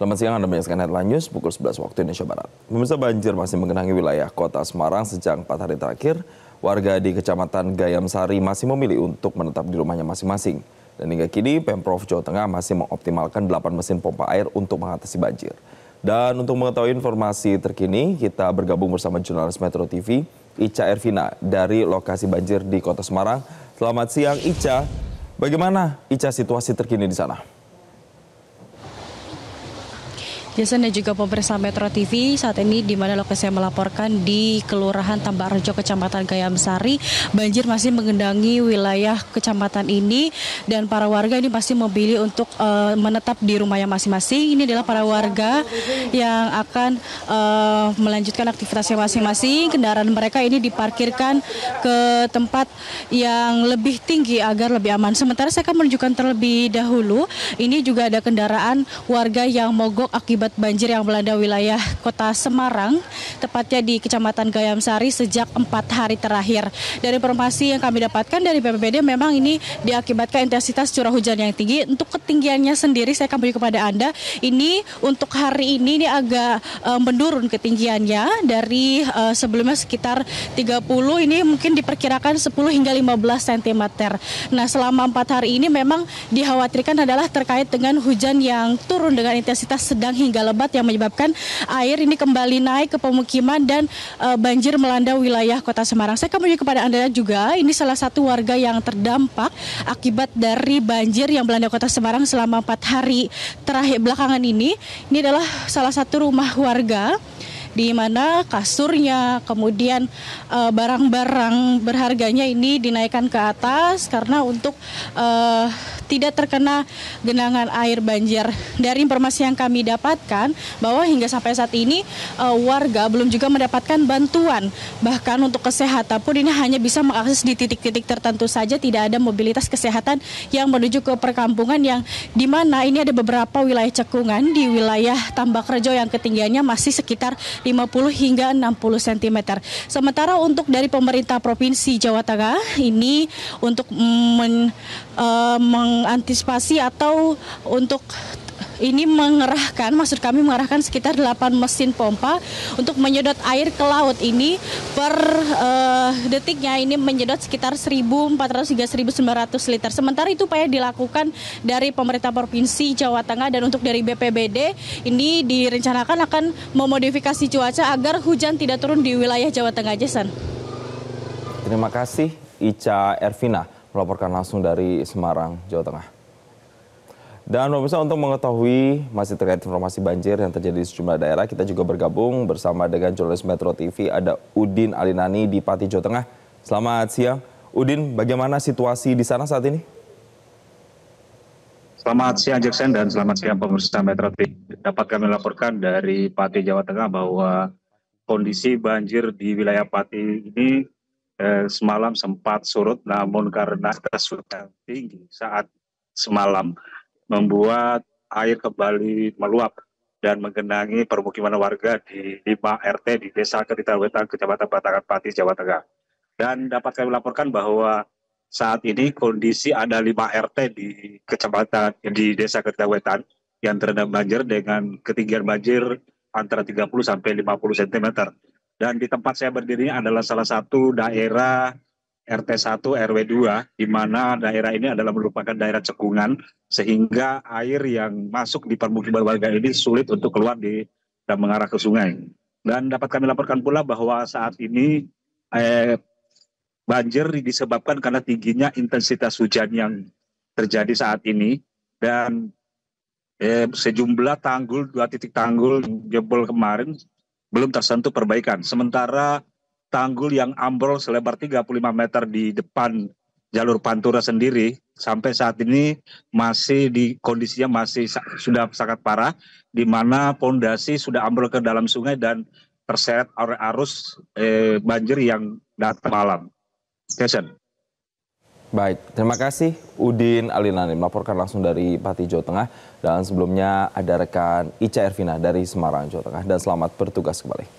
Selamat siang, Anda menyaksikan Headline News pukul 11 waktu Indonesia Barat. Pemirsa, banjir masih menggenangi wilayah kota Semarang sejak 4 hari terakhir. Warga di Kecamatan Gayam Sari masih memilih untuk menetap di rumahnya masing-masing. Dan hingga kini, Pemprov Jawa Tengah masih mengoptimalkan 8 mesin pompa air untuk mengatasi banjir. Dan untuk mengetahui informasi terkini, kita bergabung bersama jurnalis Metro TV, Ica Ervina, dari lokasi banjir di kota Semarang. Selamat siang, Ica. Bagaimana, Ica, situasi terkini di sana? Jason dan juga pemirsa Metro TV, saat ini di mana lokasi saya melaporkan di Kelurahan Tambak Rejo, Kecamatan Gayam Sari, banjir masih menggenangi wilayah kecamatan ini dan para warga ini masih memilih untuk menetap di rumahnya masing-masing. Ini adalah para warga yang akan melanjutkan aktivitasnya masing-masing. Kendaraan mereka ini diparkirkan ke tempat yang lebih tinggi agar lebih aman. Sementara saya akan menunjukkan terlebih dahulu, ini juga ada kendaraan warga yang mogok akibat banjir yang melanda wilayah kota Semarang, tepatnya di Kecamatan Gayam Sari sejak 4 hari terakhir. Dari informasi yang kami dapatkan dari BPBD, memang ini diakibatkan intensitas curah hujan yang tinggi. Untuk ketinggiannya sendiri saya akan beri kepada Anda, ini untuk hari ini agak menurun ketinggiannya dari sebelumnya sekitar 30, ini mungkin diperkirakan 10 hingga 15 cm. Nah, selama 4 hari ini memang dikhawatirkan adalah terkait dengan hujan yang turun dengan intensitas sedang hingga lebat yang menyebabkan air ini kembali naik ke pemukiman dan banjir melanda wilayah kota Semarang. Saya akan menunjukkan kepada Anda juga, ini salah satu warga yang terdampak akibat dari banjir yang melanda kota Semarang selama 4 hari terakhir belakangan ini. Ini adalah salah satu rumah warga di mana kasurnya, kemudian barang-barang berharganya ini dinaikkan ke atas karena untuk tidak terkena genangan air banjir. Dari informasi yang kami dapatkan, bahwa hingga sampai saat ini warga belum juga mendapatkan bantuan. Bahkan untuk kesehatan pun ini hanya bisa mengakses di titik-titik tertentu saja, tidak ada mobilitas kesehatan yang menuju ke perkampungan, yang di mana ini ada beberapa wilayah cekungan di wilayah Tambak Rejo yang ketinggiannya masih sekitar 50 hingga 60 cm. Sementara untuk dari pemerintah Provinsi Jawa Tengah ini untuk mengantisipasi atau untuk ini mengerahkan sekitar 8 mesin pompa untuk menyedot air ke laut. Ini per detiknya ini menyedot sekitar 1.400 hingga 1.900 liter. Sementara itu upaya dilakukan dari pemerintah Provinsi Jawa Tengah, dan untuk dari BPBD ini direncanakan akan memodifikasi cuaca agar hujan tidak turun di wilayah Jawa Tengah. Jason. Terima kasih, Ica Ervina, melaporkan langsung dari Semarang, Jawa Tengah. Dan pemirsa, untuk mengetahui masih terkait informasi banjir yang terjadi di sejumlah daerah, kita juga bergabung bersama dengan jurnalis Metro TV, ada Udin Alinani di Pati, Jawa Tengah. Selamat siang, Udin. Bagaimana situasi di sana saat ini? Selamat siang, Jackson, dan selamat siang pemirsa Metro TV. Dapat kami laporkan dari Pati, Jawa Tengah bahwa kondisi banjir di wilayah Pati ini semalam sempat surut, namun karena sudah tinggi saat semalam, membuat air kembali meluap dan menggenangi permukiman warga di 5 RT di Desa Ketitawetan, Kecamatan Batangan, Pati, Jawa Tengah. Dan dapat kami laporkan bahwa saat ini kondisi ada 5 RT di Desa Ketitawetan yang terendam banjir dengan ketinggian banjir antara 30 sampai 50 cm. Dan di tempat saya berdiri adalah salah satu daerah RT 1 RW 2, di mana daerah ini adalah merupakan daerah cekungan, sehingga air yang masuk di permukiman warga ini sulit untuk keluar dan mengarah ke sungai. Dan dapat kami laporkan pula bahwa saat ini banjir disebabkan karena tingginya intensitas hujan yang terjadi saat ini, dan sejumlah tanggul, 2 titik tanggul jebol kemarin belum tersentuh perbaikan. Sementara tanggul yang ambrol selebar 35 meter di depan jalur Pantura sendiri sampai saat ini kondisinya masih sudah sangat parah, di mana pondasi sudah ambrol ke dalam sungai dan terseret oleh arus banjir yang datang malam. Jason. Baik, terima kasih Udin Alinani melaporkan langsung dari Pati, Jawa Tengah. Dan sebelumnya ada rekan Ica Ervina dari Semarang, Jawa Tengah. Dan selamat bertugas kembali.